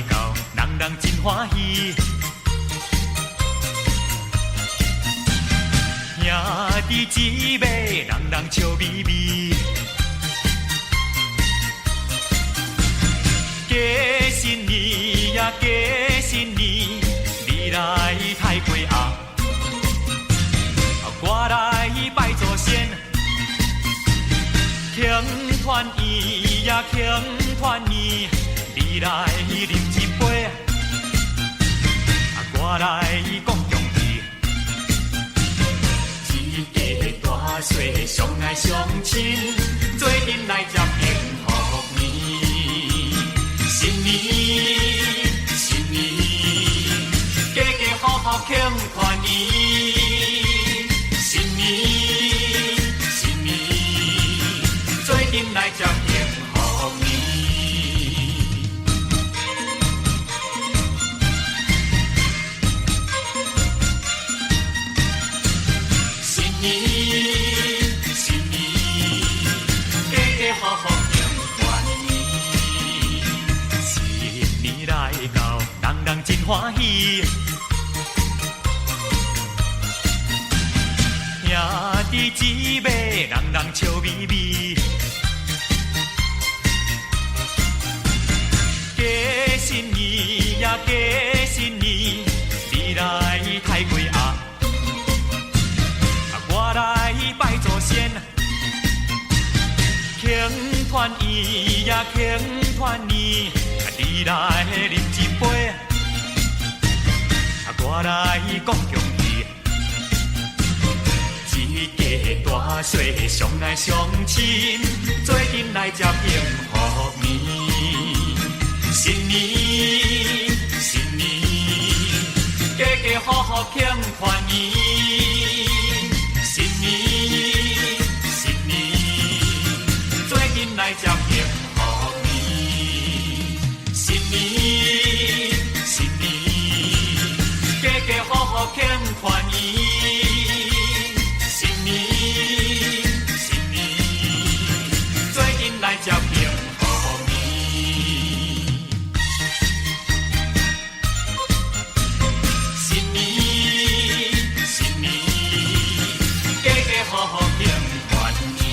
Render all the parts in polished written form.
到，人人真欢喜。兄弟姊妹，人人笑眯眯。过新年呀，过新年，你来太岁啊，我来拜祖先。庆团圆呀，庆团圆，你来饮一杯，我来讲恭喜。一家大细相爱相亲，做阵来接幸福年。新年，新年，家家好好庆团圆。新年，新年，做阵来接幸福年。新年，新年，家家好好庆团圆。新年来到，人人真欢喜。兄弟姊妹，人人笑眯眯。过新年呀，过新年，你来太岁啊，我来拜祖先。庆团圆呀，庆团圆，你来饮一杯，我来讲恭喜。一家大细相爱相亲，做阵来接幸福年。新年，新年，家家好好庆团圆。新年，新年，做阵来接幸福年。新年，新年，家家好好庆团圆。来接幸福年，新年，新年，家家好好庆团圆。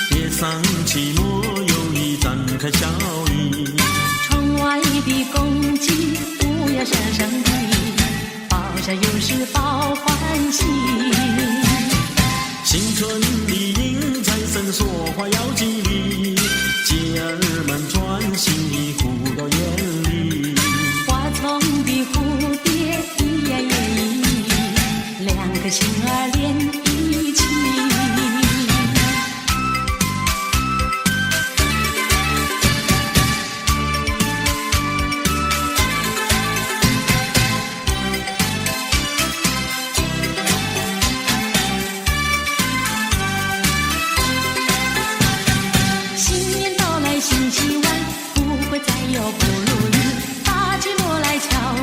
别丧气，莫犹豫，展开笑语。窗外的公鸡不要声声啼，报晓有时报欢喜。新春里迎财神，说话要吉利，姐儿们专心地护到眼里。花丛的蝴蝶一呀也一，两颗心儿连一起。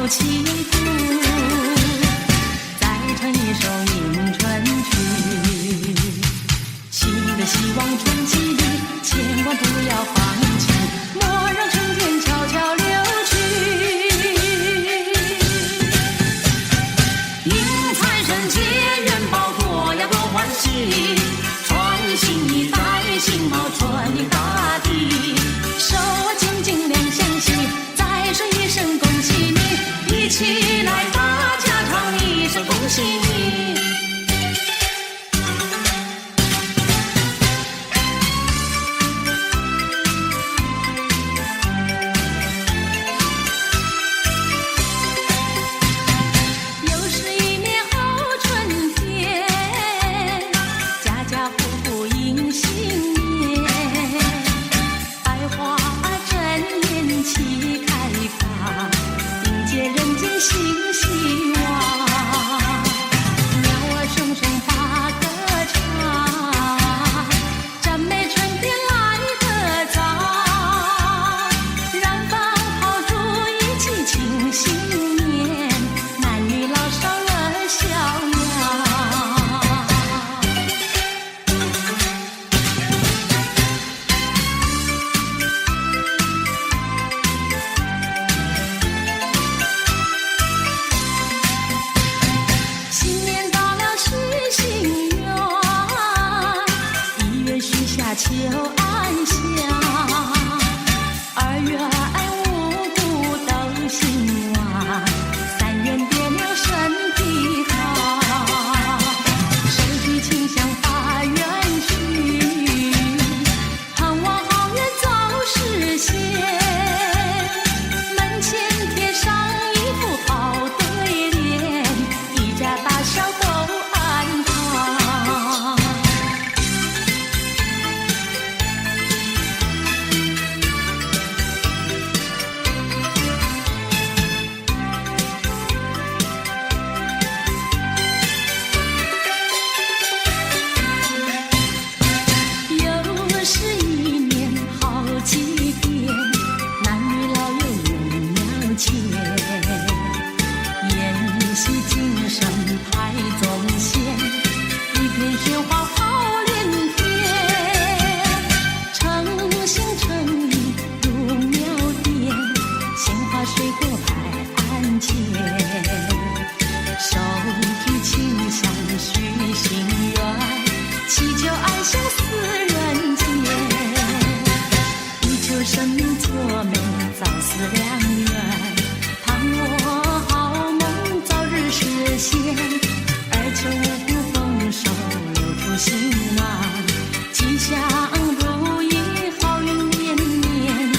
祈福，再唱一首迎春曲，祈个希望春季里，千万不要放弃，莫让春天悄悄流去。迎财神接元宝，多呀多欢喜，穿新衣戴新帽，春迎大地，手握金金两相惜，再说一声恭喜你。一起来，大家唱一声恭喜你。又是一年好春天，家家户户迎新年，百花争艳齐开放，迎接人间新希望。喜精神排总线，一片喧哗炮连天，诚心诚意入庙殿，鲜花水果摆案前，手举清香许心愿，祈求爱相思人间，以求生命作美早思良缘，盼我好梦早日实现，而求五谷丰收留出心安，吉祥如意好运绵绵，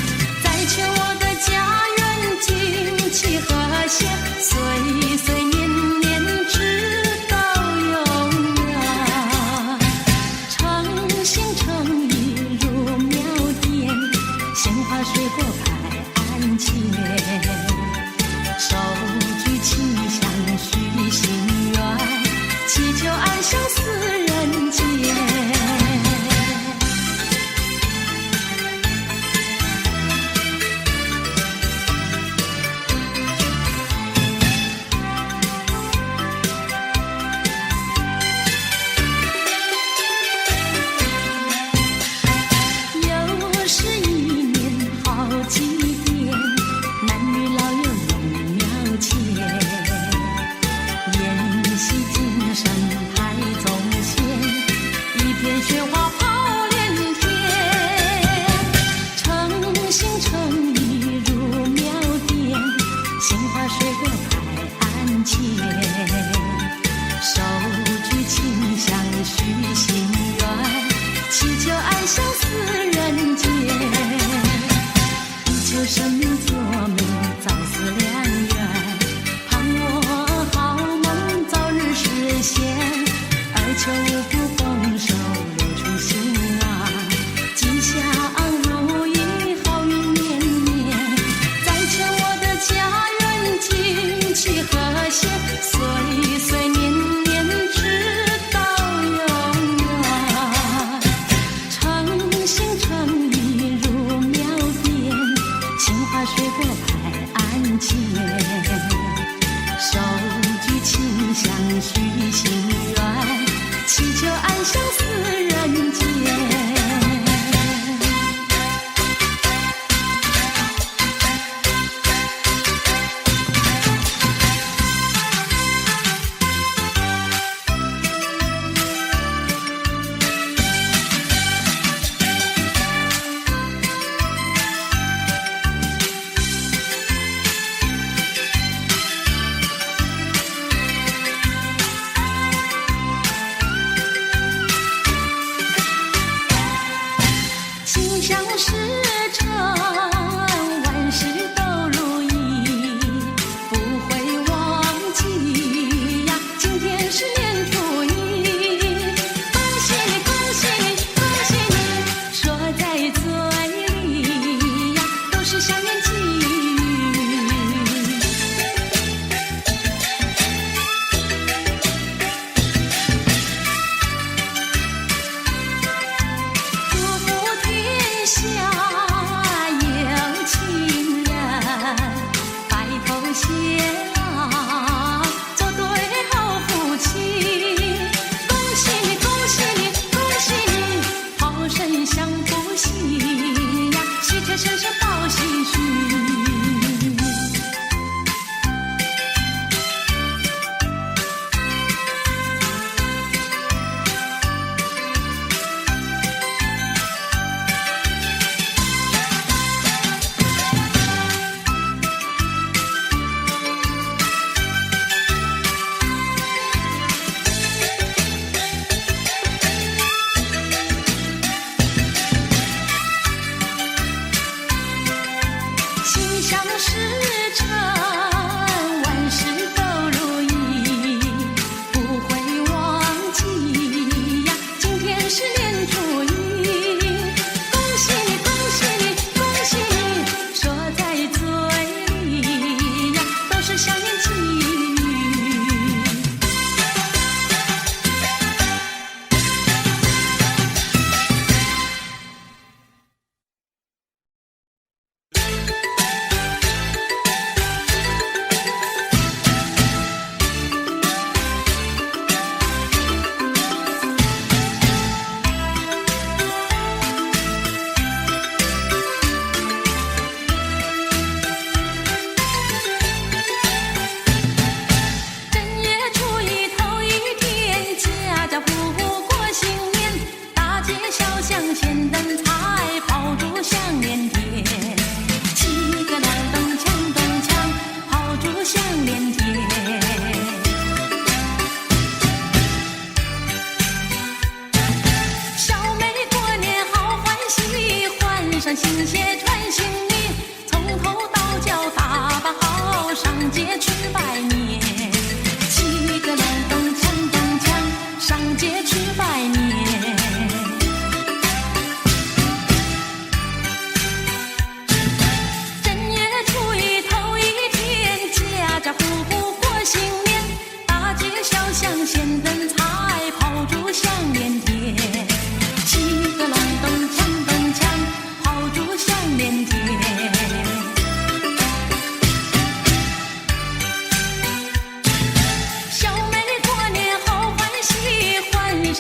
再求我的家园景气和谐，岁岁年年直到永远，诚心诚意入庙殿，鲜花水果摆案前，手举清香许心愿，祈求爱相思人间。又是一年好几天，男女老幼涌庙前，宴喜精神排总线，一片雪花炮连天，诚心诚意入庙殿，鲜花水果摆案前，手举清香许心愿，祈求爱相思人间，以求生命作美早思良缘，盼我好梦早日实现，而求五谷丰收留出心安，吉祥如意好运绵绵，再求我的家园景气和谐，岁岁年年直到永远，诚心诚意入庙殿，鲜花水果摆案前，手举清香许心愿，祈求爱相思人间。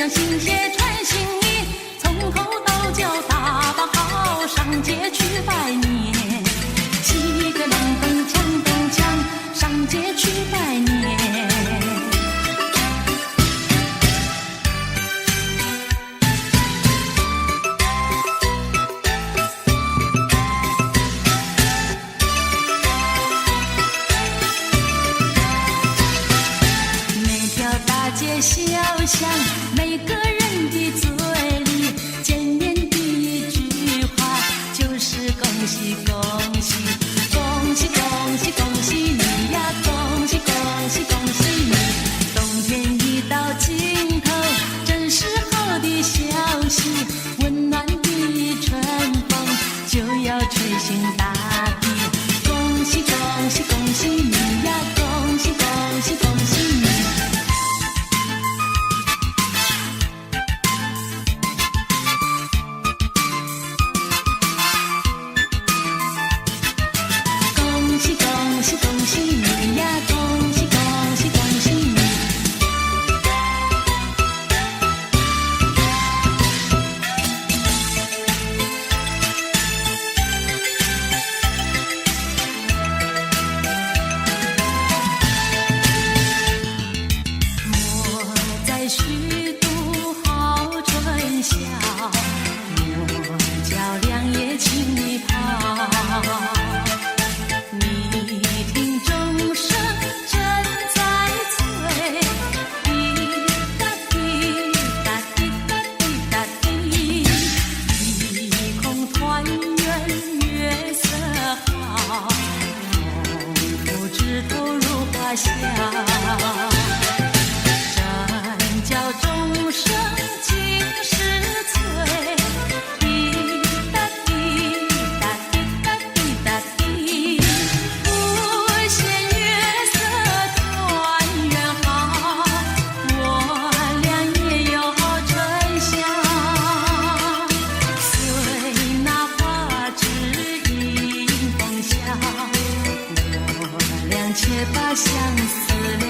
上新鞋穿新衣，从头到脚打扮好，上街去拜年。几个郎蹦锵蹦锵，上街去拜年。每条大街小巷，每个人的嘴里，见面第一句话就是恭喜恭喜，恭喜恭喜恭喜你呀，恭喜恭喜恭喜你。冬天已到尽头，真是好的消息，温暖的春风就要吹醒大地。恭喜恭喜恭喜你呀，恭喜恭喜恭喜你。恭喜恭喜恭喜你呀，恭喜恭喜恭喜你。我在虚度好春宵，我叫凉夜请你跑。你听钟声正在催，滴答滴答滴答滴答滴，一空团圆月色好，红布枝头如花香。山脚钟声尽是催，滴答滴答滴答滴答滴，无限月色团圆好，我俩也有春宵。随那花枝迎风笑，我俩且把相思了。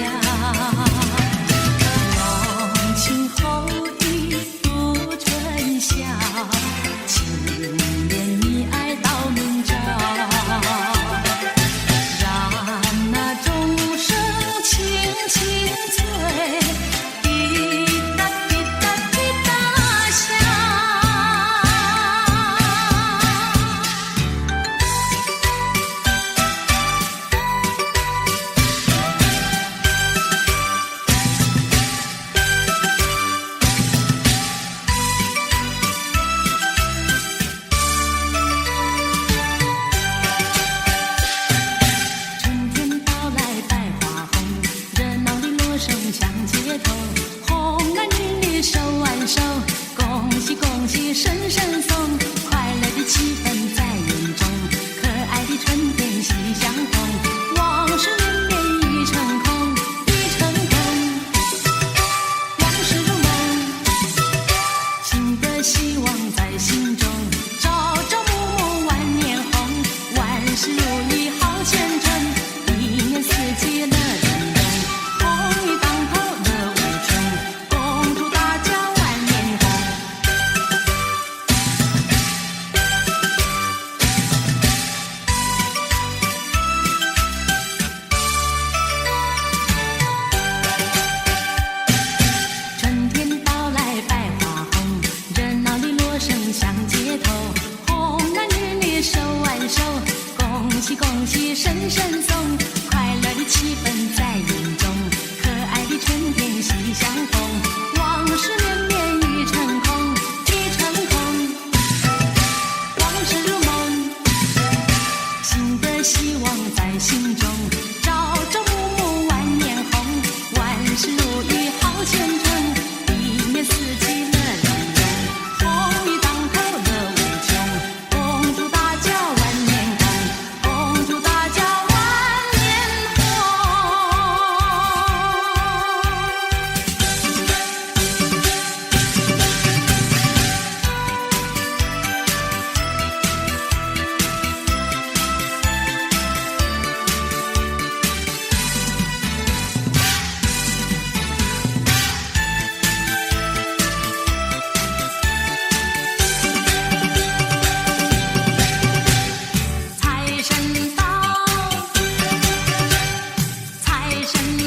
浓情厚谊春的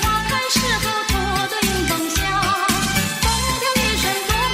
花开是否多多迎风笑？风调雨顺多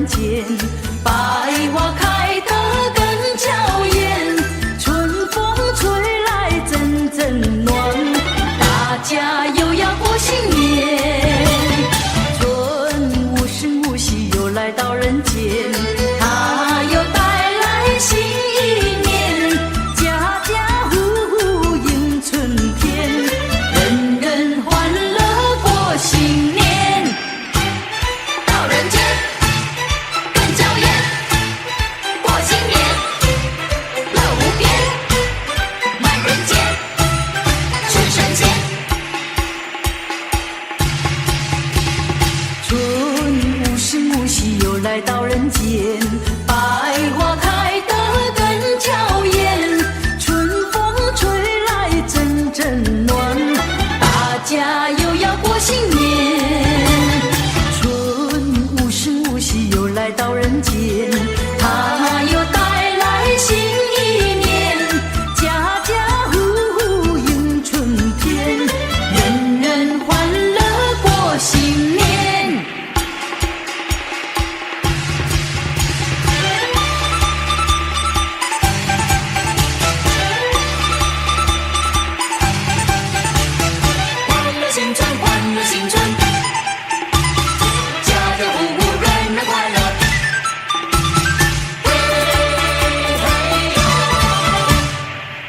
间，百花开得更娇艳，春风吹来阵阵暖，大家又要过新年。春无声无息又来到人间，它又带来新一年，家家户户迎春天，人人欢乐过新年。到人间更娇艳，过新年乐无边，满人间春神仙。春无声无息又来到人间，百花开得更娇艳，春风吹来阵阵暖，大家又要过新年。春无声无息又来到人间，它又带来新一年，家家户户迎春天，人人欢乐过新年。欢乐新春，欢乐新春，家家户户人人快乐。嘿嘿哟，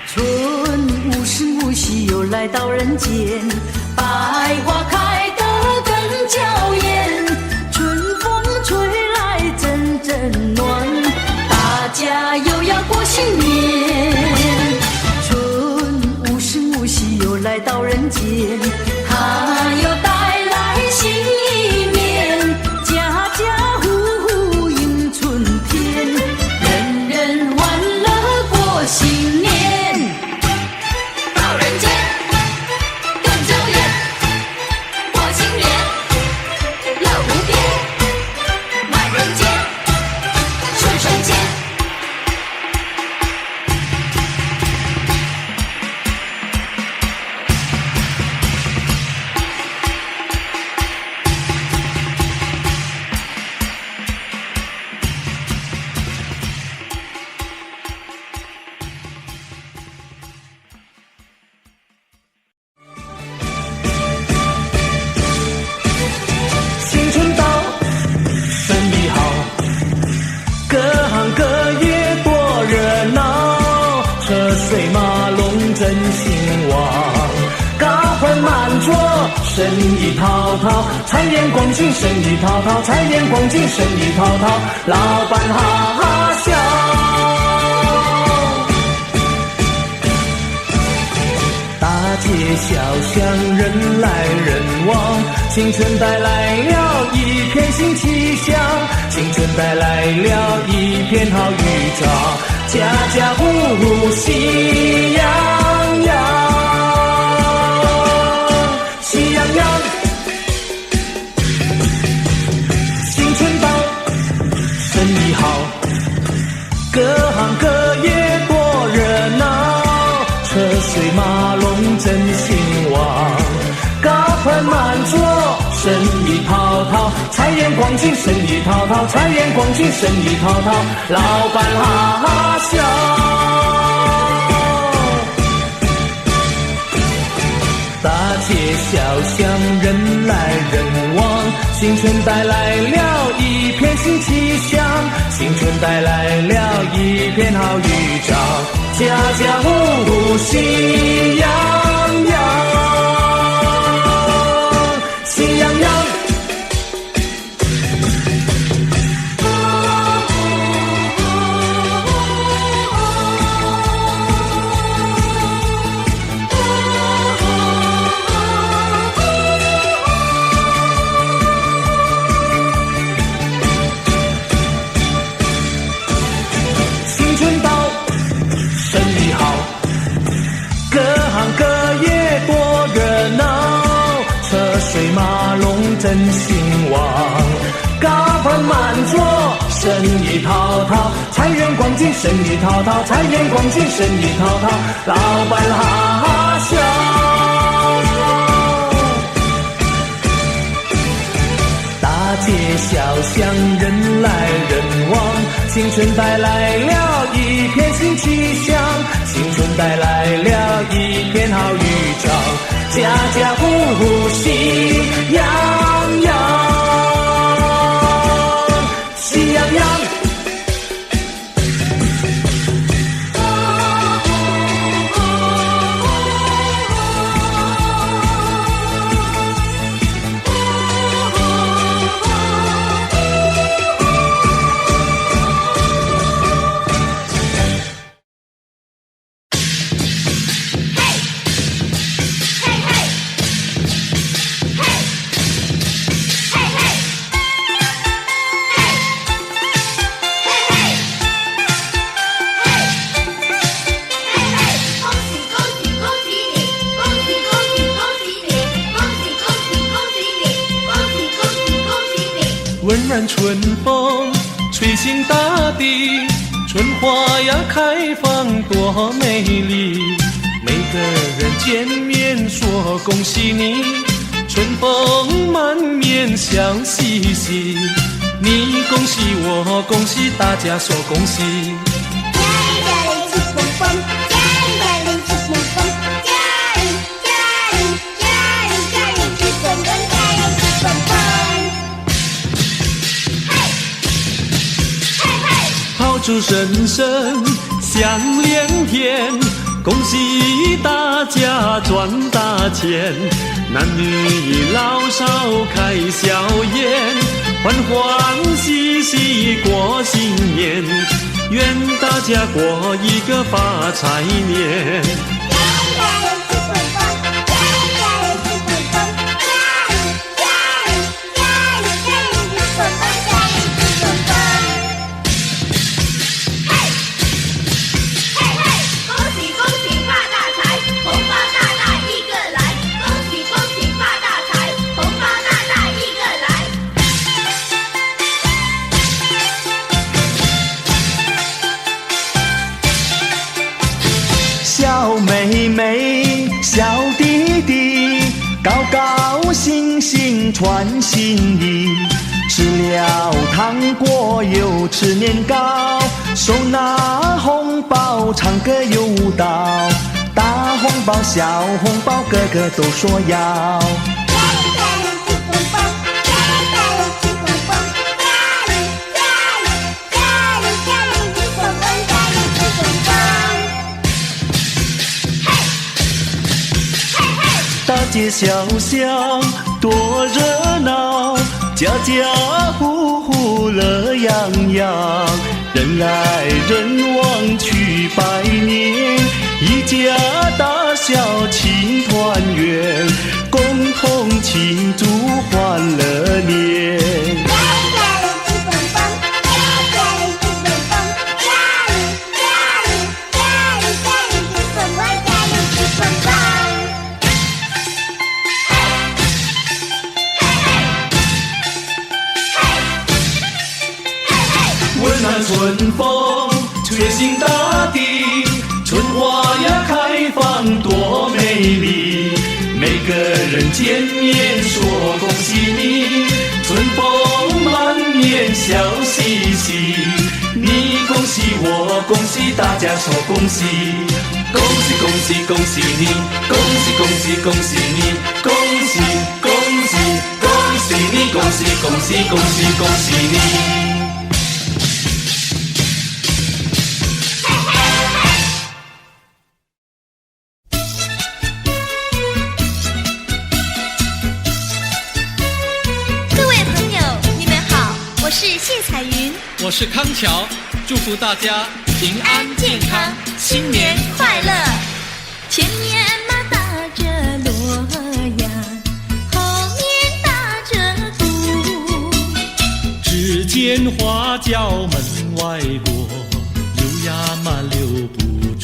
春无声无息又来到人间，百花开得更娇艳，春风吹来阵阵暖，大家又要过新年。春无声无息又来到人间，它又带来新一年，家家户户迎春天，人人欢乐过新年。到人间更娇艳，过新年乐无边，满人间春神仙。新春到，生意好，各行各业多热闹，车水马龙真兴旺，高欢满座，生意滔滔，财源广进，生意滔滔，财源广进，生意滔滔，老板哈哈笑。大街小巷人来人往，新春带来了一片新气象，新春带来了一片好预兆，家家户户喜洋洋，喜洋洋。新春到，生意好，各行各业多热闹，车水马龙真兴旺，高欢满座，生意滔滔，财源广进，生意滔滔，财源广进，生意滔滔，老板哈哈笑。大街小巷人来人往，新春带来了一片新气象，新春带来了一片好预兆，家家户户喜洋洋，喜洋洋。新春到，生意好，各行各业多热闹，车水马龙真兴旺，高欢满座，生意滔滔，财源广进，生意滔滔，财源广进，生意滔滔，老板哈哈笑。大街小巷人人来人往，青春带来了一片新气象，青春带来了一片好预兆，家家户户喜洋洋，喜洋洋。温暖春风吹醒大地，春花呀开放多美丽，每个人见面说恭喜你，春风满面笑嘻嘻，你恭喜我恭喜大家说恭喜。家人吃蹦蹦，家人吃蹦蹦，家人吃蹦蹦，家人吃蹦蹦。炮竹声声响连天，恭喜大家赚大钱，男女老少开笑颜，欢欢喜喜过新年，愿大家过一个发财年。小妹妹小弟弟，高高兴兴传心意，吃了糖果又吃年糕，手拿红包唱歌又舞蹈，大红包小红包个个都说要。大街小巷多热闹，家家户户乐洋洋，人来人往去拜年，一家大小齐团圆，共同庆祝欢乐年。温暖春风吹醒大地，春花呀开放多美丽，每个人见面说恭喜你，春风满面笑嘻嘻，你恭喜我恭喜大家说恭喜，恭喜恭喜恭喜你，恭喜恭喜恭喜你，恭喜恭喜恭喜你，恭喜恭喜恭喜恭喜你。我是谢彩云，我是康桥，祝福大家平安健康，新年快乐。前面嘛打着锣呀，后面打着鼓，只见花轿门外过，溜呀嘛溜不住。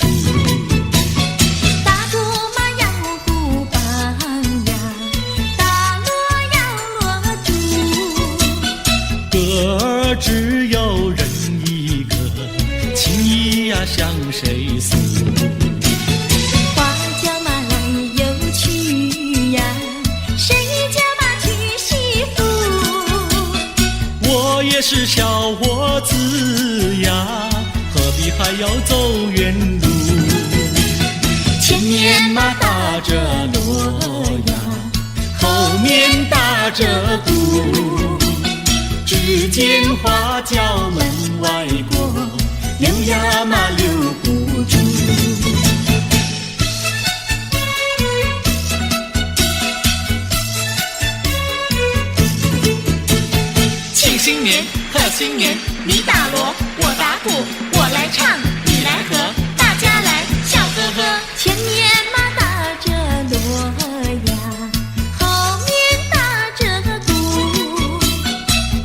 打鼓嘛要鼓棒呀，打锣要锣鼓。歌儿只有人一个，情意呀向谁诉？花轿嘛来又去呀，谁家嘛娶媳妇？我也是小伙子呀，何必还要走远路？前面马打着锣呀，后面打着鼓，只见花轿门外过，溜呀嘛溜不住。庆新年，贺新年，你打锣，我打鼓，我来唱，你来和，大家来笑呵呵。前面马打着锣呀，后面打着鼓，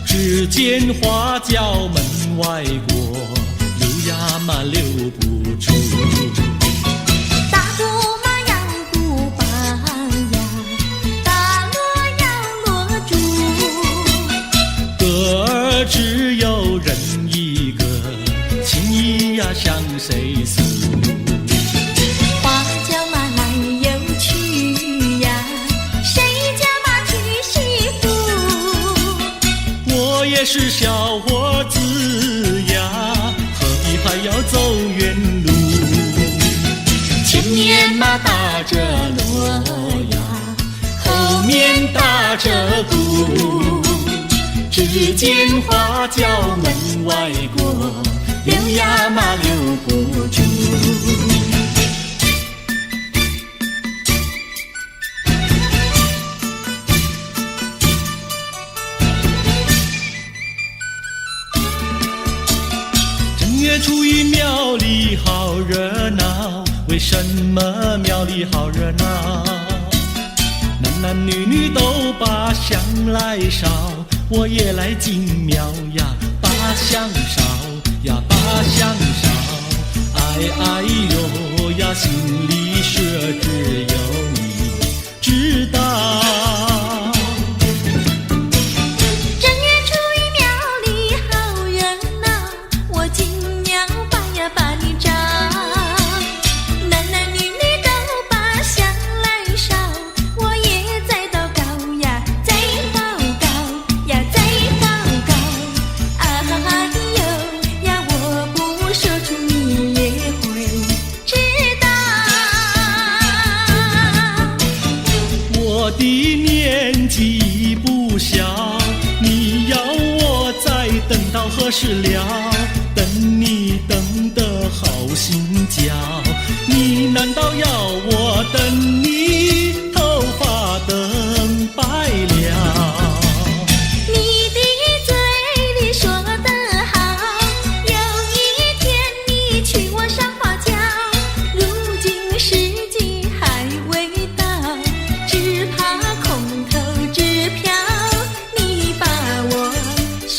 只见花轿门外过，溜呀嘛溜不住。打鼓嘛要鼓棒呀，打锣要锣珠，歌儿只有人一个，情意呀向谁诉？花轿嘛来又去呀，谁家嘛娶媳妇？我也是小伙子呀，何必还要走远路？前面马打着锣呀，后面打着鼓，只见花轿门外过，溜呀嘛溜不住。正月初一庙里好热闹，为什么庙里好热闹？男男女女都把香来烧，我也来进庙呀，把香烧呀，把香烧。哎哎呦呀，心里事只有你知道。正月初一庙里好热闹，我进庙把呀把你找，男男女女都把香来烧，我也在祷告呀，在祷告呀，在祷告。啊呦呀，我不说出你也会知道。我的年纪不小，你要我再等到何时了？等你等得好心焦，你难道要我等你头发等白了？你的嘴里说得好，有一天你娶我上花轿，如今时机还未到，只怕空头支票你把我甩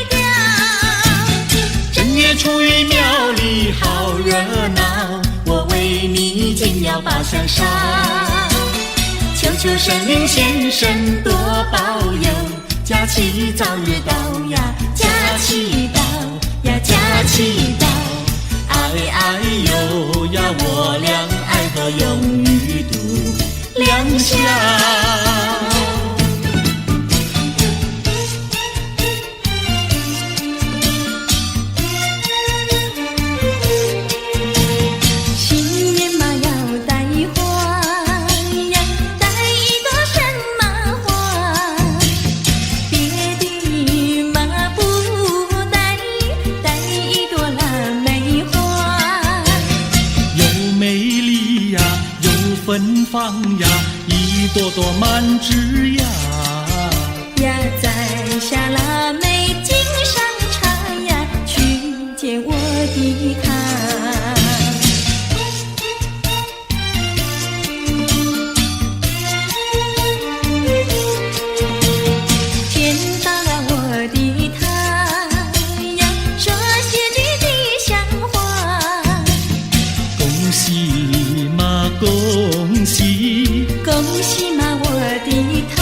掉。正月初一庙里好热闹，我为你进庙把香烧，求求神灵先生多保佑，假期早日到呀，假期到呀，假期到。哎哎呦呀，我俩爱河永远度良宵。新年嘛要带花呀，带一朵什么花？别的嘛不带，带一朵腊梅花。又美丽呀，又芬芳呀，一朵朵满枝呀。呀，摘下腊梅敬上茶呀，去见我的他。见到了我的他呀，说些句吉祥话。恭喜嘛恭喜，恭喜嘛我的他，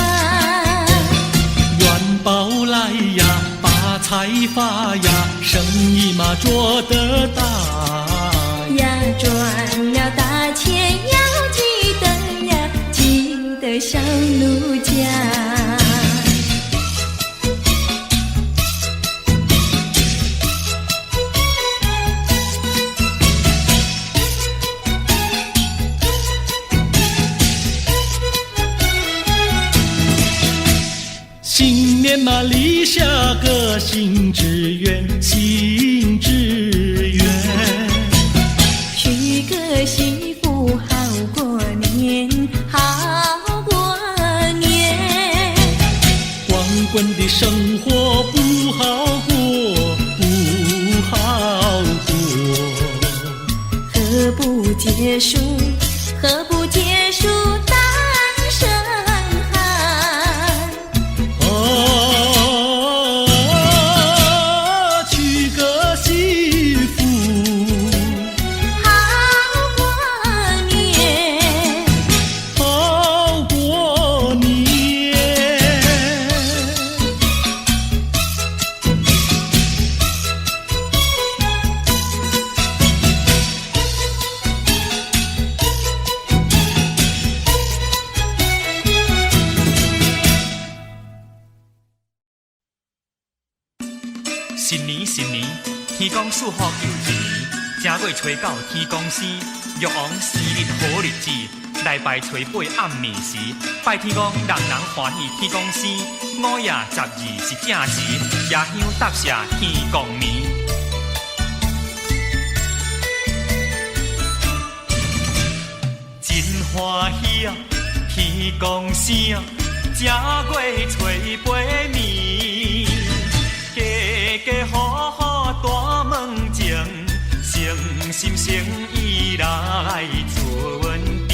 元宝来呀，发财发呀，生意嘛做得大。呀赚了大钱要记得呀，记得小奴家。新年嘛，立下个新志愿，新志愿。娶个媳妇好过年，好过年。光棍的生活不好过，不好过。何不结束？何不结束单身汉？娶个媳妇，好过年，好过年。新年新年，天公赐福又一年。正月初九天公生，玉皇生日好日子。来拜初八暗暝时，拜天公人人欢喜天公生。5月12是正时，夜香搭谢天公眠。真欢喜啊，天公生，正月初八暝。家家户户大门前，诚心诚意来准备。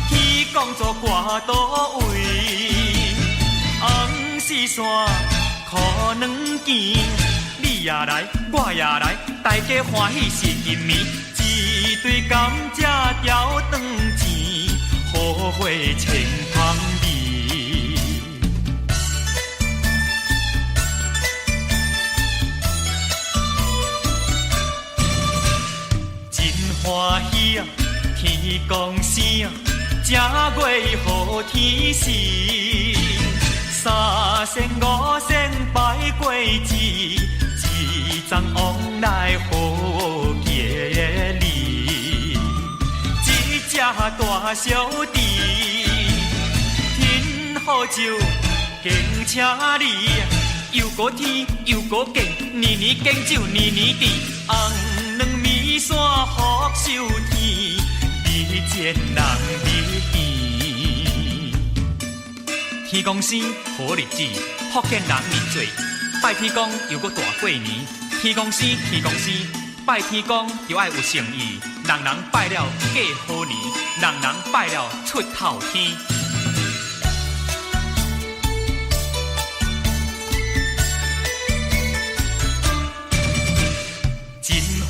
天公做歌倒位，红丝线裤两件，你也来，我也来，大家欢喜是今暝。一堆甘蔗条长钱，好花千芳味。欢喜啊，天公生，正月好天时。3仙5仙拜过节，一张往来好吉利。一只大小弟，天好就敬请你，又过天又过敬，年年敬酒年年甜。红两米线福寿天，比贱人比甜。天公生好日子，福建人年做，拜天公又搁大过年。天公生天公生，拜天公又爱有诚意，人人拜了过好年，人人拜了出头天。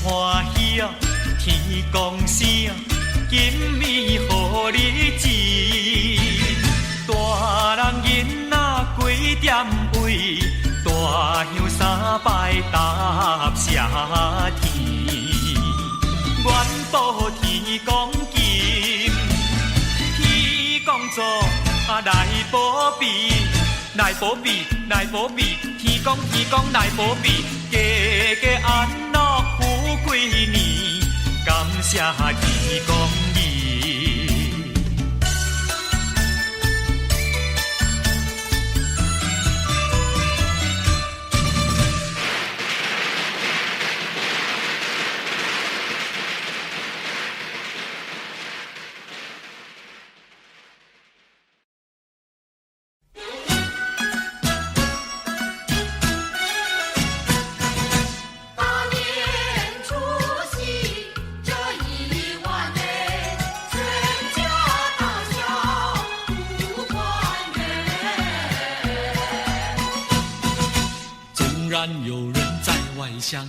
欢喜啊，天公生，今暝好日子。大人囡仔几点位，大香三拜答谢天。愿保天公金，天公座来保庇，来保庇，来保庇，天公天公来保庇，家家安乐富贵年，感谢天公义。有人在外乡，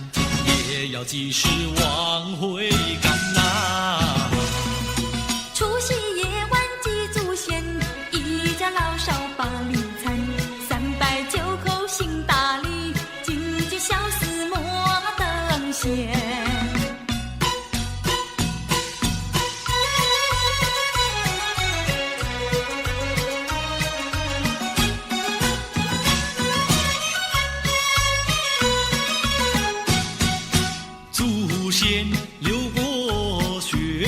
也要及时往回赶呐。除夕夜晚祭祖先，一家老少把礼餐，309口行大礼，金鸡小厮莫等闲。祖先流过血，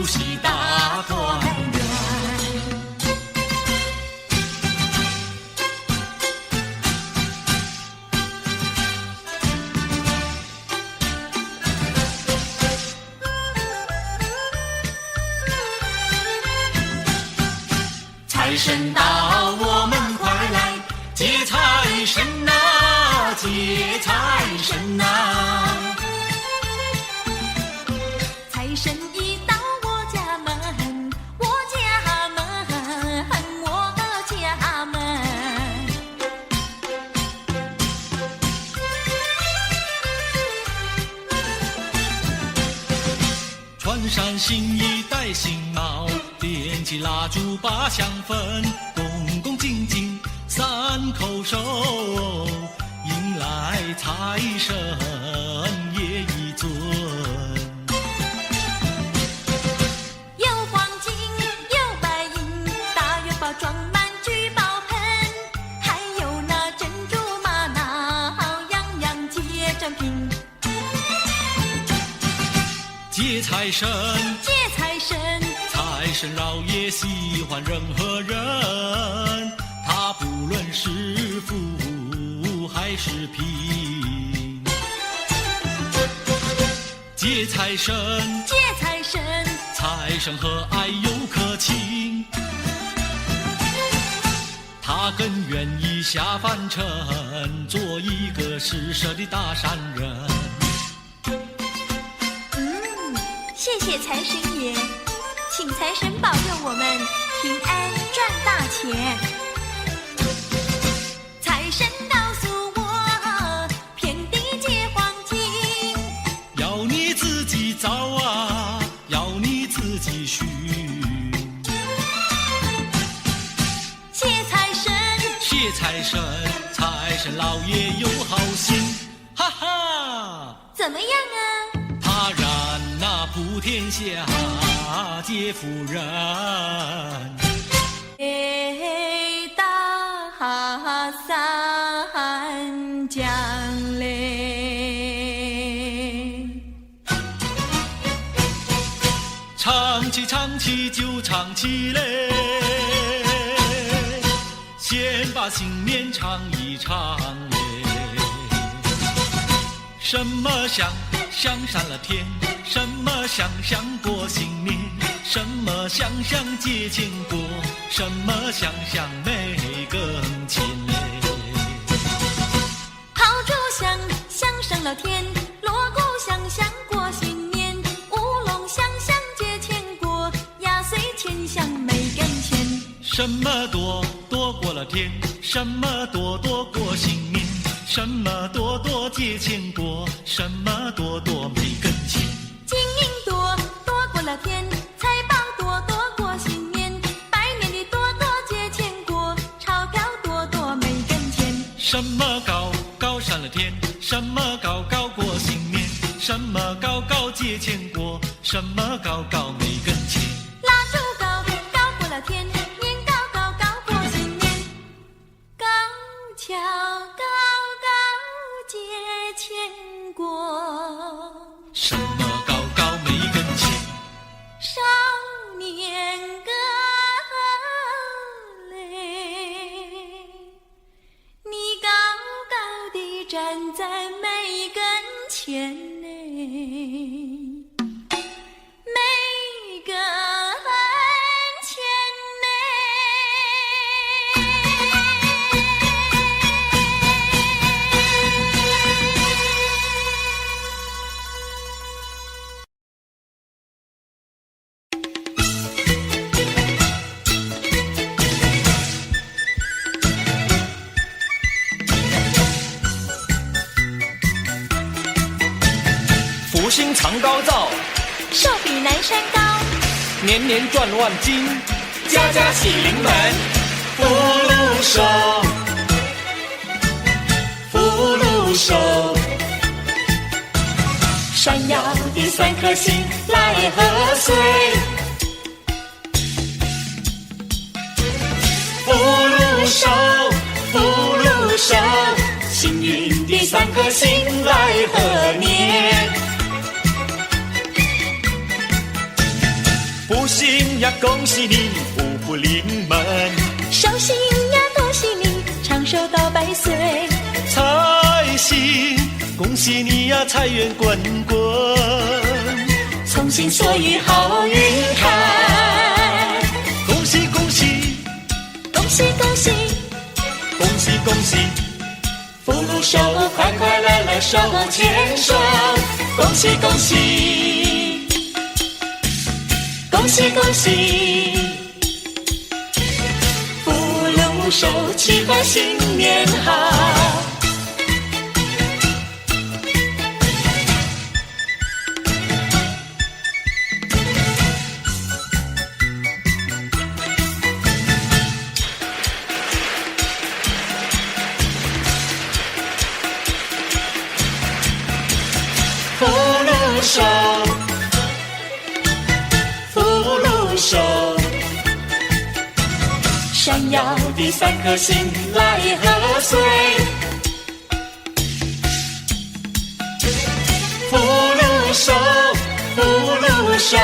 喜大团圆。财神到，我们快来接财神呐、接财神呐、财神一到我家门，我家门，我家门。穿上新衣戴新帽，点起蜡烛把香焚，恭恭敬敬三叩首，迎来财神爷一尊。有黄金，有白银，大元宝装满聚宝盆，还有那珍珠玛瑙，样样皆珍品。接财神，接财神，财神老爷喜欢任何人，他不论是富还是贫。接财神，接财神，财神和蔼又可亲，他更愿意下凡尘，做一个施舍的大善人。谢谢财神爷，请财神保佑我们平安赚大钱。财神告诉我，遍地皆黄金，要你自己找啊，要你自己寻。谢财神，谢财神，财神老爷有好心，哈哈，怎么样啊？他让那普天下皆富人。大三江嘞，唱起唱起就唱起嘞，先把新年唱一唱嘞。什么香香上了天，什么香香过新年，什么香香结千果，什么香香没更亲嘞。炮竹响响上了天，锣鼓响响过新年，乌龙响响结千果，压岁钱响没跟钱。什么多多过了天，什么多多过新年，什么多多结千果，什么多多没跟钱。金银多多过了天，财宝多多过新年，拜年的多多结千果，钞票多多没跟钱。什么高高上了天，什么高高过新年，什么高高结千果，什么高高没跟钱。蜡烛高高过了天，年高高高过新年，高跷高高结千果。什么高高没跟钱？少年歌嘞，你高高地站在每根前嘞，每根前嘞。福星常高照，寿比南山高，年年赚万金，家家喜临门，福禄寿，福禄寿。闪耀的三颗星来贺岁，福禄寿，福禄寿。幸运的三颗星来贺年。幸呀，恭喜你，福福临门。寿星呀，恭喜你，长寿到100岁。财星，恭喜你呀，财源滚滚。从心所欲好运开，恭喜恭喜，恭喜恭喜，恭喜恭喜，福禄寿，快快乐乐手牵手，恭喜恭喜，恭喜恭喜，福禄寿，祈贺新年好。福禄寿，福禄寿，闪耀的3颗星来贺岁。福禄寿，福禄寿，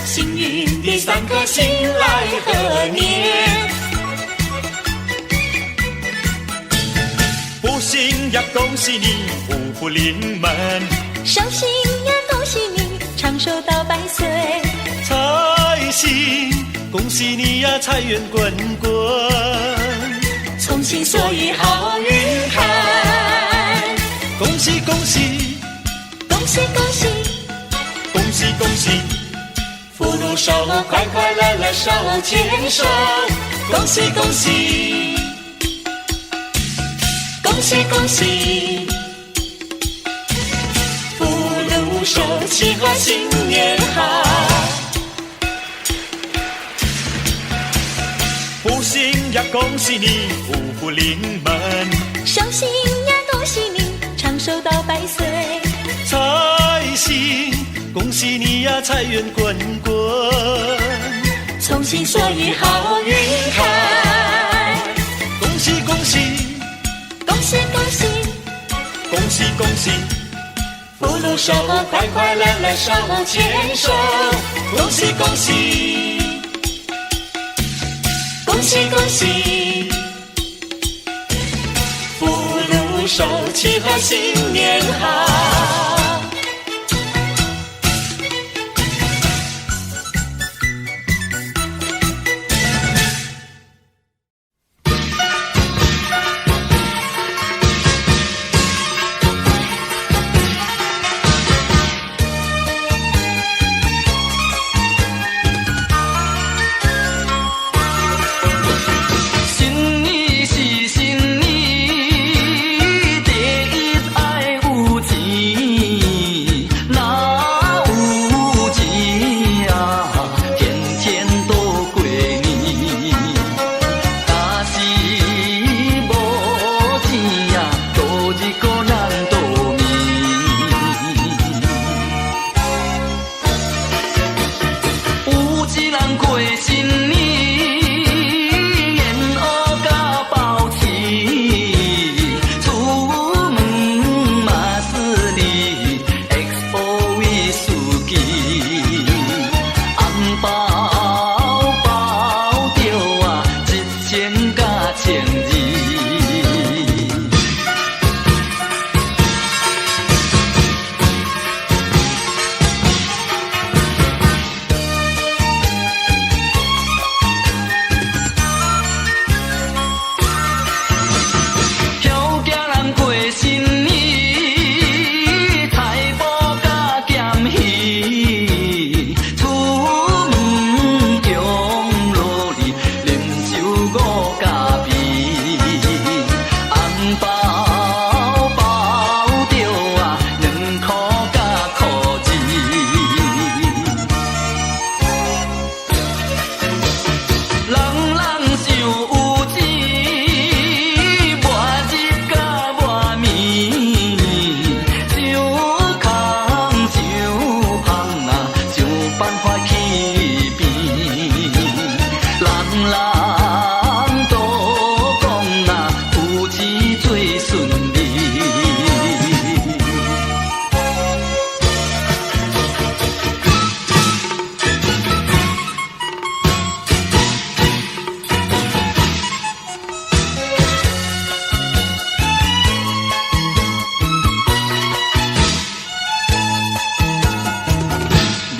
幸运的3颗星来贺年。福星呀，恭喜你，福福临门。寿星呀，恭喜你，长寿到100岁。财星，恭喜你呀，财源滚滚。从心所欲好运开，恭喜恭喜，恭喜恭喜，恭喜恭喜，福禄寿，快快乐乐手牵手，恭喜恭喜，恭喜恭喜，福禄寿，祈贺新年好。福星呀，恭喜你，福福临门。寿星呀，恭喜你，长寿到100岁。财星，恭喜你呀，财源滚滚。从心所欲好运开，恭喜恭喜，恭喜恭喜，恭喜恭喜，福禄寿，快快乐乐手牵手，恭喜恭喜，恭喜恭喜，福禄寿，祈贺新年好。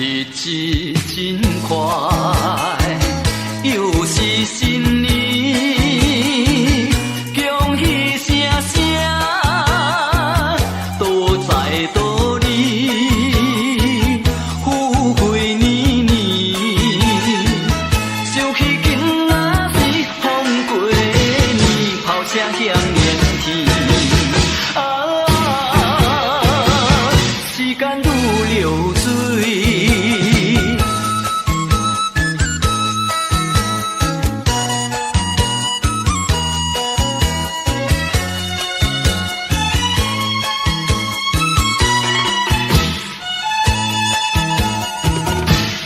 日子真快，又是新年，恭喜声声，多财多利，富贵年年。想起今仔日风过年，炮声响连天。时间如流水。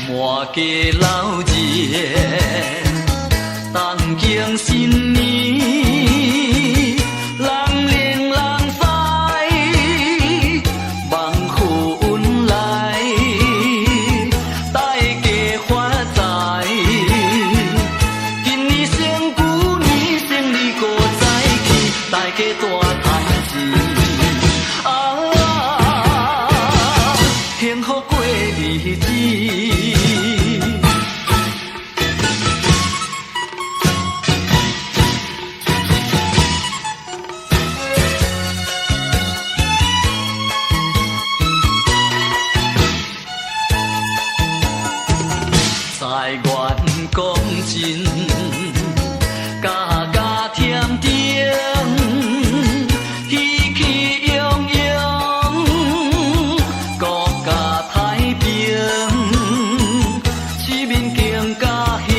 满家老热，东京新年，人灵人塞，万福运来，大家发财。今年成旧年，生日5早起，大家大赚钱。幸福过日子。财源讲真，家家添丁，喜气洋洋，国家太平，市民更加兴，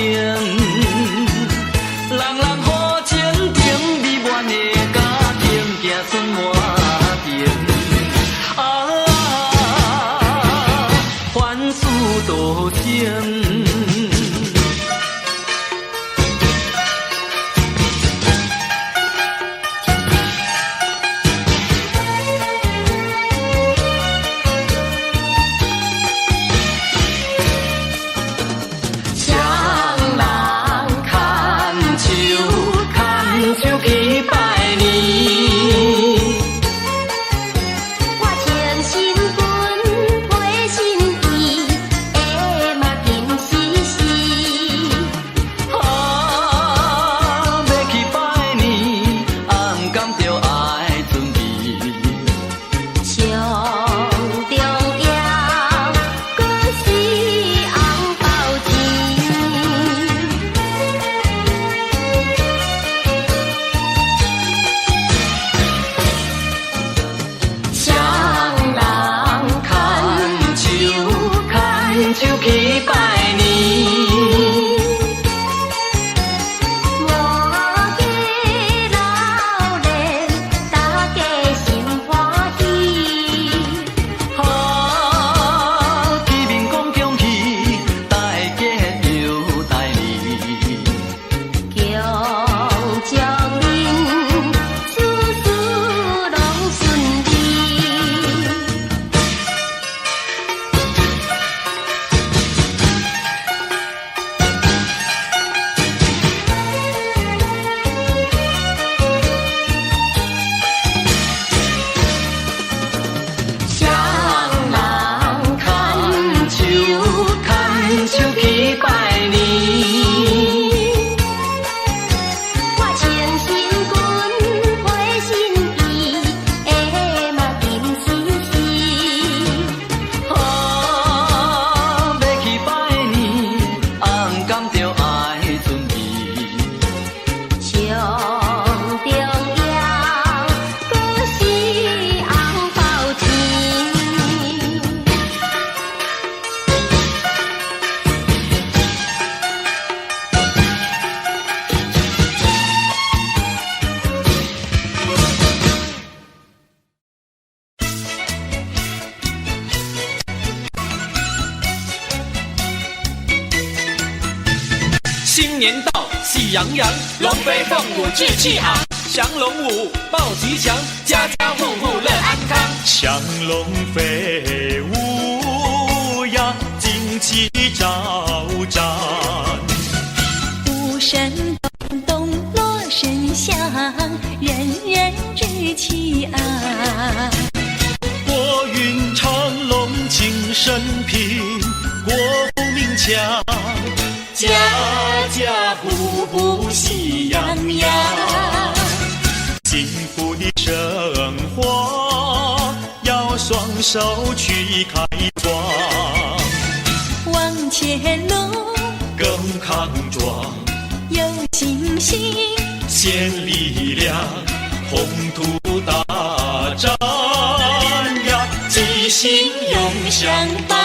人人好前程，美满的家庭，子孙满庭。凡事都成。手去拜年，我家老人大家心欢喜，好见面讲恭喜，大家又大利，强将恁事事拢顺利。手去拜年，我穿新裙配新衣，下嘛金丝丝。好要去拜年，红柑就爱准备，上重要阁是红包钱。新年到，喜洋洋，龙飞凤舞志气昂，降龙舞报吉祥，家家户户乐安康。祥龙飞舞呀，旌旗招展。鼓声咚咚锣声响，人人志气昂。国运长龙精神品，强，家家户户喜洋洋。幸福的生活要双手去开创，往前路更康壮，有信心，献力量，宏图大展呀，齐心永相伴。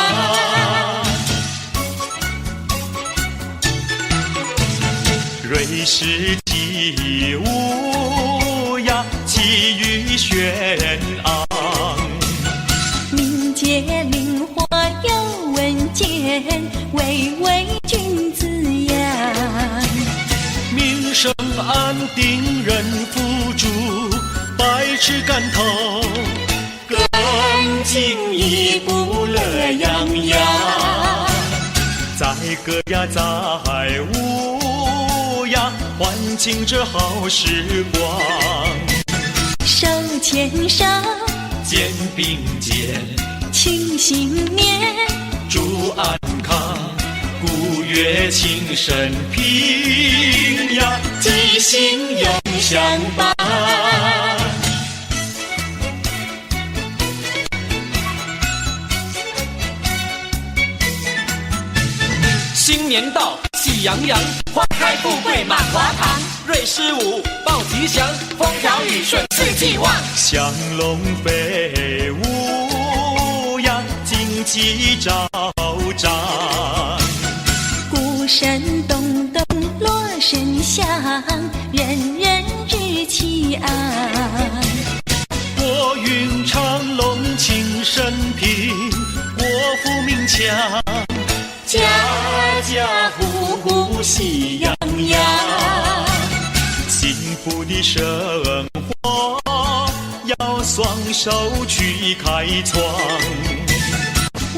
瑞士起舞呀，气宇轩昂，民间灵活有稳健，巍巍君子扬。民生安定人富足，百尺竿头更进一步乐洋洋。载歌呀载舞呀，欢庆这好时光。手牵手，肩并肩，庆新年，祝安康，古乐庆生平呀，吉星永相伴。新年到，喜洋洋，花开富贵满华堂。瑞士舞报吉祥，风调雨顺四季旺。祥龙飞舞呀，金鸡招展。鼓声咚咚锣声响，人人志气昂。国运长隆庆生平，国富民强，家家户户喜洋洋。幸福的生活要双手去开创，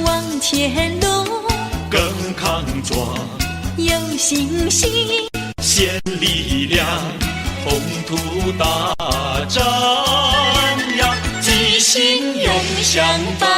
往前路更康壮，有信心，献力量，宏图大展呀，吉星永相伴。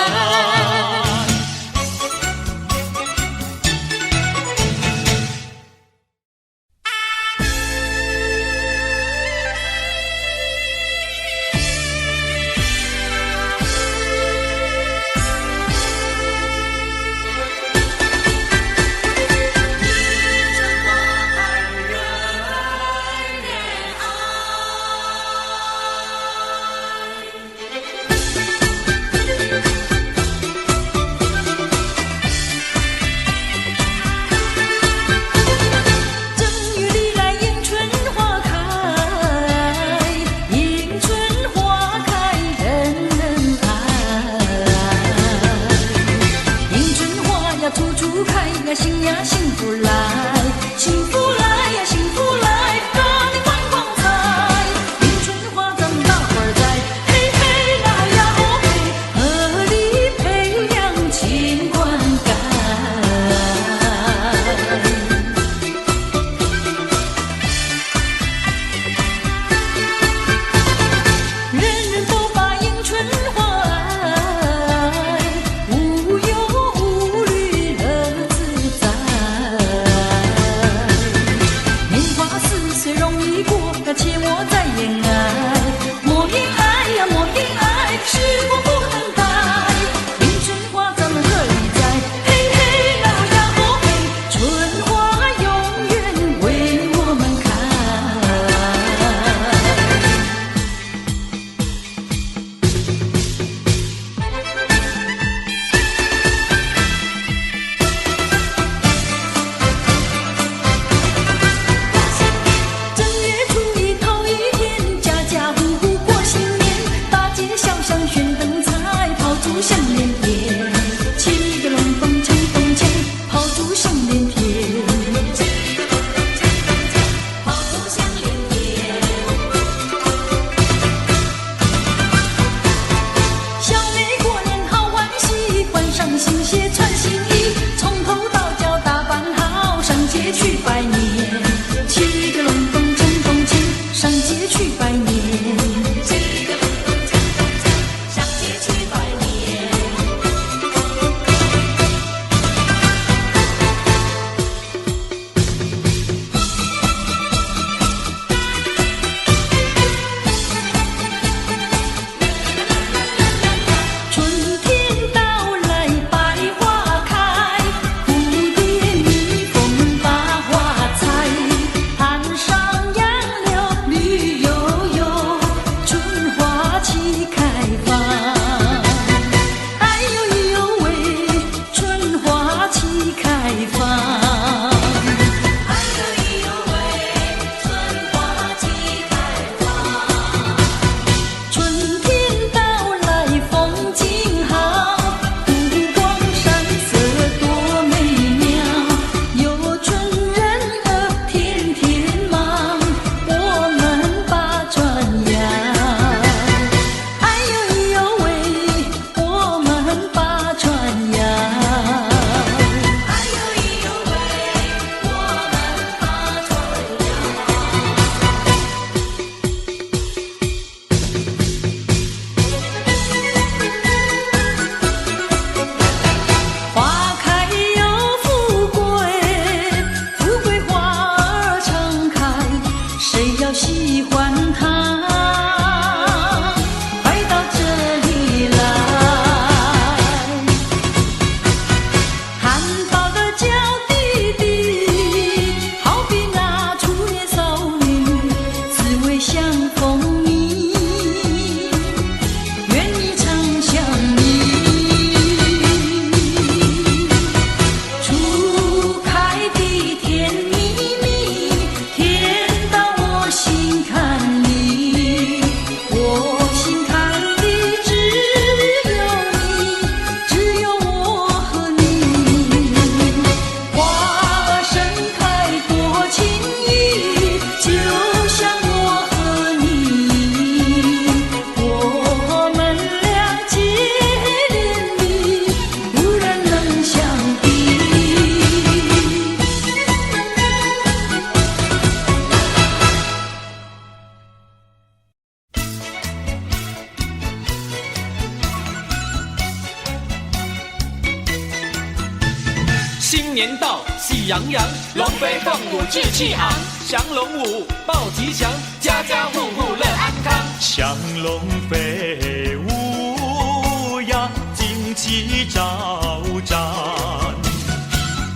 年到，喜洋洋，龙飞凤舞志气昂，降龙舞报吉祥，家家户户乐安康。祥龙飞舞呀，旌旗招展。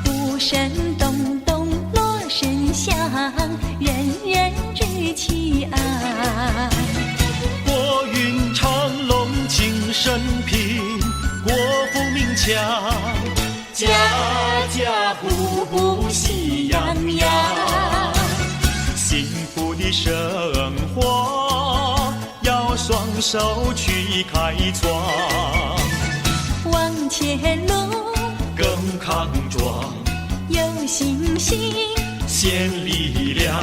鼓声咚咚锣声响，人人志气昂。国运长隆庆生平，国富民强，家家户户喜洋洋，幸福的生活要双手去开创，往前路更康壮，有信心，献力量，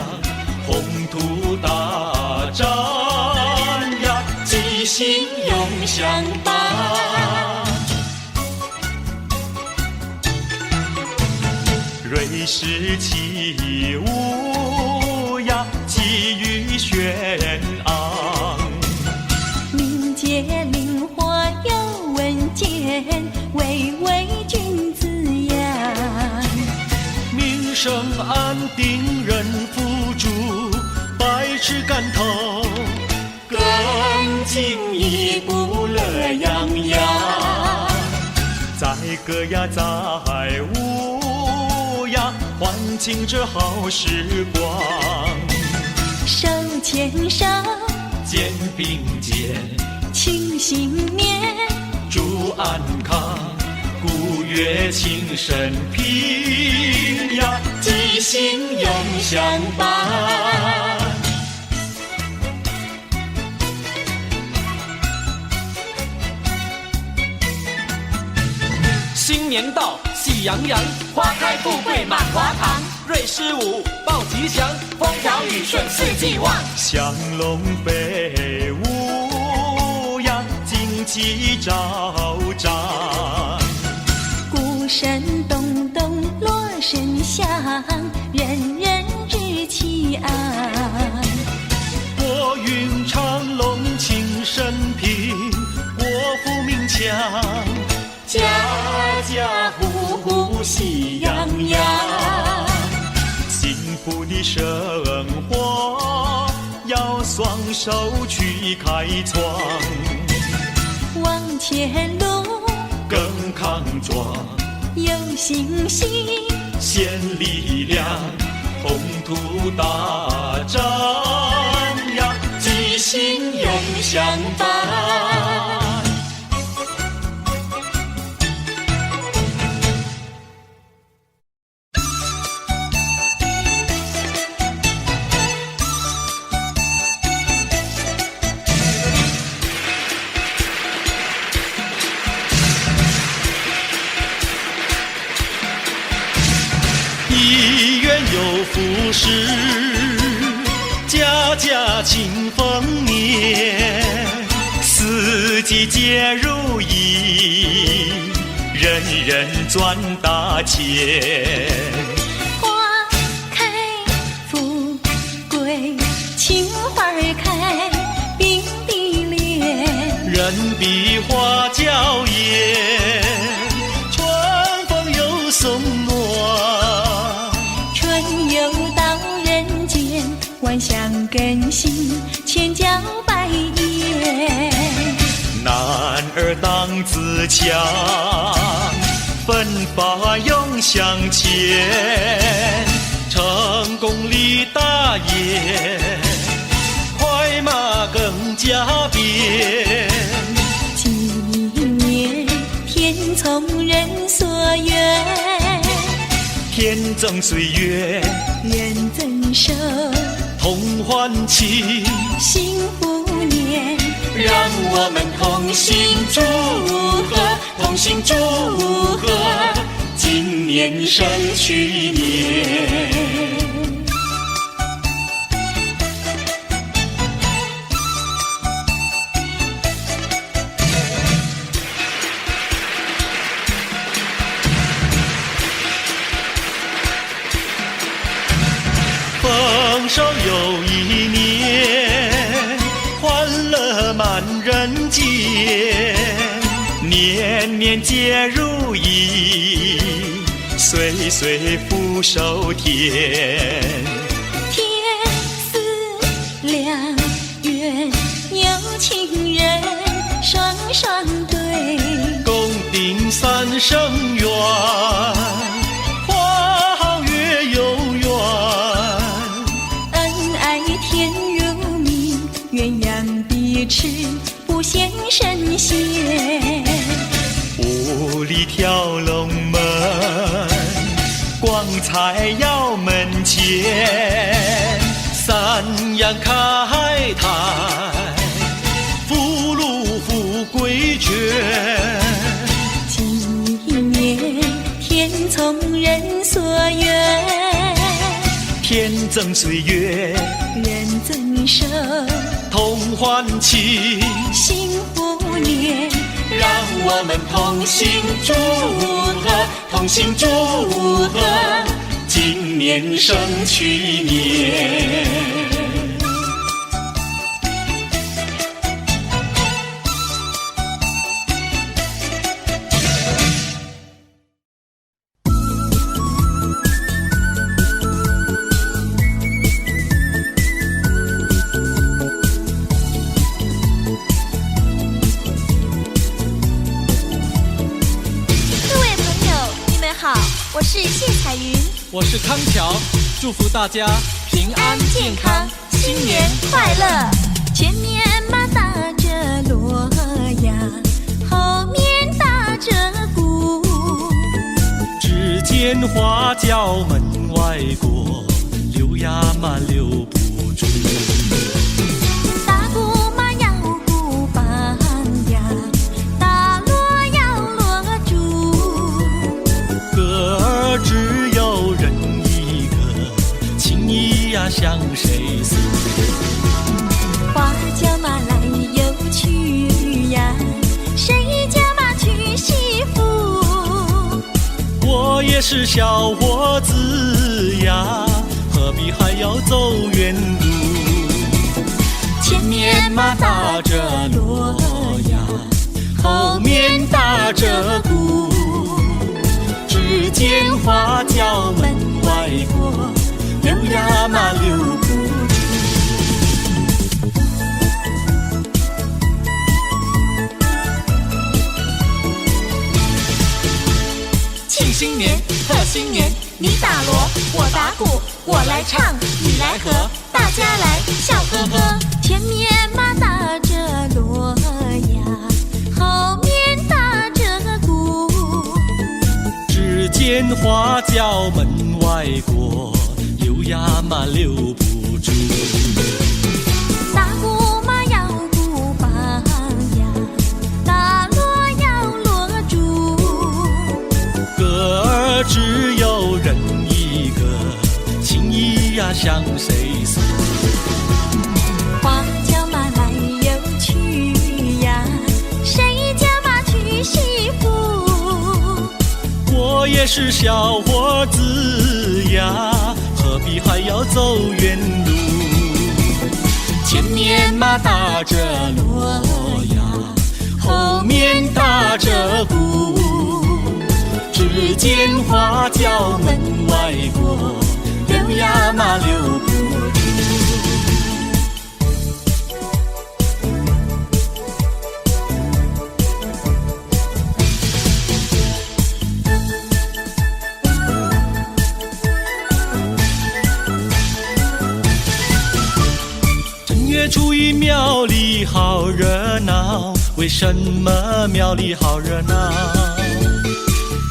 宏图大展呀，吉星永相伴。瑞士起舞呀，气宇轩昂。民节灵活有稳健，巍巍君子扬。民生安定人富足，百尺竿头更进一步乐洋洋，载歌呀载舞呀，欢庆这好时光。手牵手，肩并肩，庆新年，祝安康，鼓乐庆生平呀，吉星永相伴。新年到，喜洋洋，花开富贵满华堂。瑞士舞报吉祥，风调雨顺四季旺。祥龙飞舞呀，旌旗招展。鼓声咚咚锣声响，人人志气昂。国运长隆庆生平，国富民强，家家户户喜洋洋，幸福的生活要双手去开创，往前路更康壮，有信心，献力量，宏图大展呀，吉星永相伴。一元有福时，家家庆丰年，四季皆如意，人人赚大钱。花开富贵，青花开，并蒂莲。人比花娇艳，春风又送暖。春又到人间，万象更新，千娇百艳。男儿当自强，奋发勇向前，成功立大业，快马更加鞭。纪念天从人所愿，天赠岁月，人赠寿，同欢庆，幸福年。让我们同心祝贺，同心祝贺，今年胜去年。丰收又一年，欢乐满人间，年年皆如意，岁岁岁福寿甜。天似良缘，有情人双双对，共定三生缘，花好月有缘。恩爱甜如蜜，鸳鸯彼此不嫌神仙。五里挑龙门，光彩耀门前。三阳开泰，福禄富贵全。今年天从人所愿，天赠岁月，人赠寿，同欢庆，幸福年。让我们同心祝贺，同心祝贺，今年胜去年。我是谢彩云，我是康桥，祝福大家平安健康，新年快乐。前面马打着锣呀，后面打着鼓，只见花轿门外过，溜呀嘛溜不住。打鼓嘛要鼓棒呀，打锣要锣珠，歌儿只有人一个，情谊呀向谁诉？花轿嘛来又去呀，谁家嘛娶媳妇？我也是小伙子呀，何必还要走远路？前面嘛打着锣呀，后面打着鼓，只见花轿门外过，溜呀嘛溜不住。庆新年，贺新年，你打锣，我打鼓，我来唱，你来和，大家来笑呵呵。前面嘛打着锣呀，后面打着鼓，只见花轿门外过，溜呀嘛溜不住。打鼓嘛要鼓棒呀，打锣要锣珠，歌儿只有人一个，情谊呀向谁诉？花轿嘛来又去呀，谁家嘛娶媳妇？我也是小伙子呀，何必还要走远路？前面嘛打着锣呀，后面打着鼓，只见花轿门外过，溜呀嘛溜不住。正月初一庙里好热闹，为什么庙里好热闹？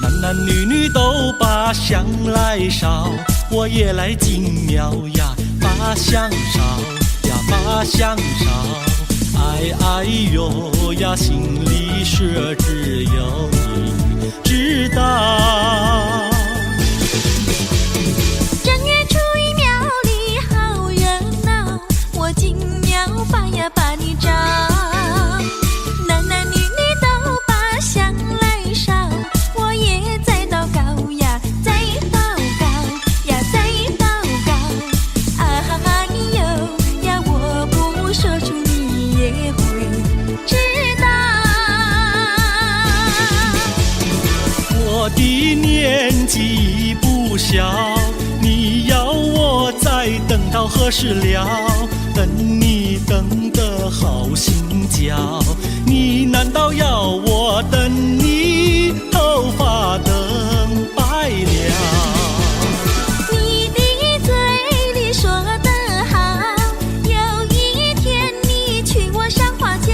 男男女女都把香来烧，我也来进庙呀，把香烧呀，把香烧。哎哎呦呀，心里说只有你知道。正月初一庙里好热闹，我进庙把呀把你找。男男女女都把香来烧，我也在祷告呀，在祷告呀，在祷告。啊哈哈咿哟呀，我不说出你也会知道。我的年不消。你要我再等到何时了？等你等得好心焦。你难道要我等你头发等白了？你的嘴里说得好，有一天你娶我上花轿。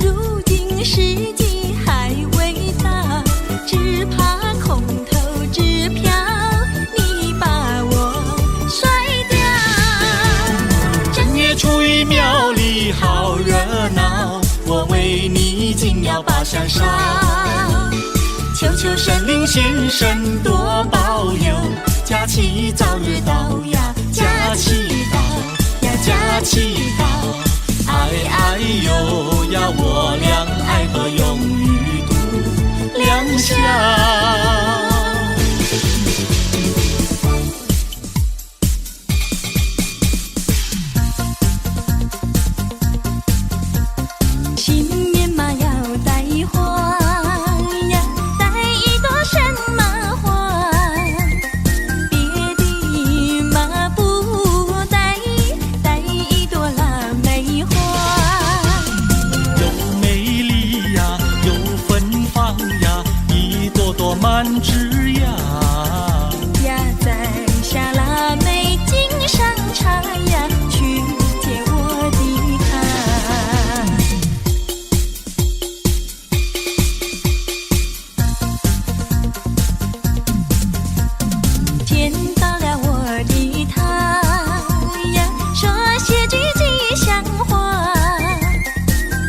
如今时机还未到，只怕空头支票你把我甩掉。正月初一庙里好热闹，我为你紧要把香烧。求求神灵先生多保佑，假期早日到呀，假期到呀，假期到。哎哎呦呀，我俩爱河永远度良宵。新年嘛要带花呀，带一朵什么花？别的嘛不带，带一朵腊梅花。有美丽呀，有芬芳呀，一朵朵满枝桠。呀，摘下腊梅敬上茶呀，去接我的他。见到了我的他呀，说些句吉祥话。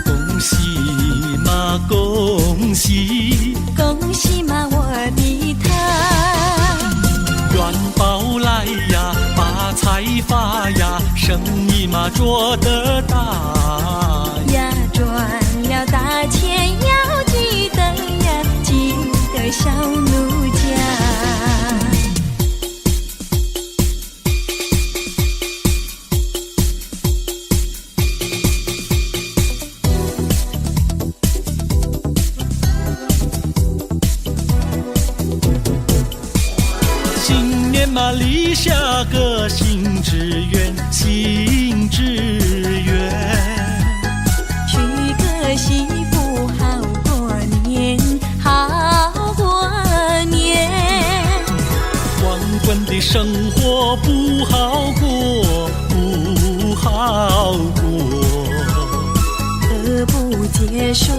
恭喜嘛恭喜，恭喜嘛我的他，元宝来呀，发财发呀，生意嘛做得大呀赚了大钱要记得呀，记得小奴家。新年嘛立下个新志愿，新志愿。娶个媳妇好过年，好过年。光棍的生活不好过，不好过。何不结束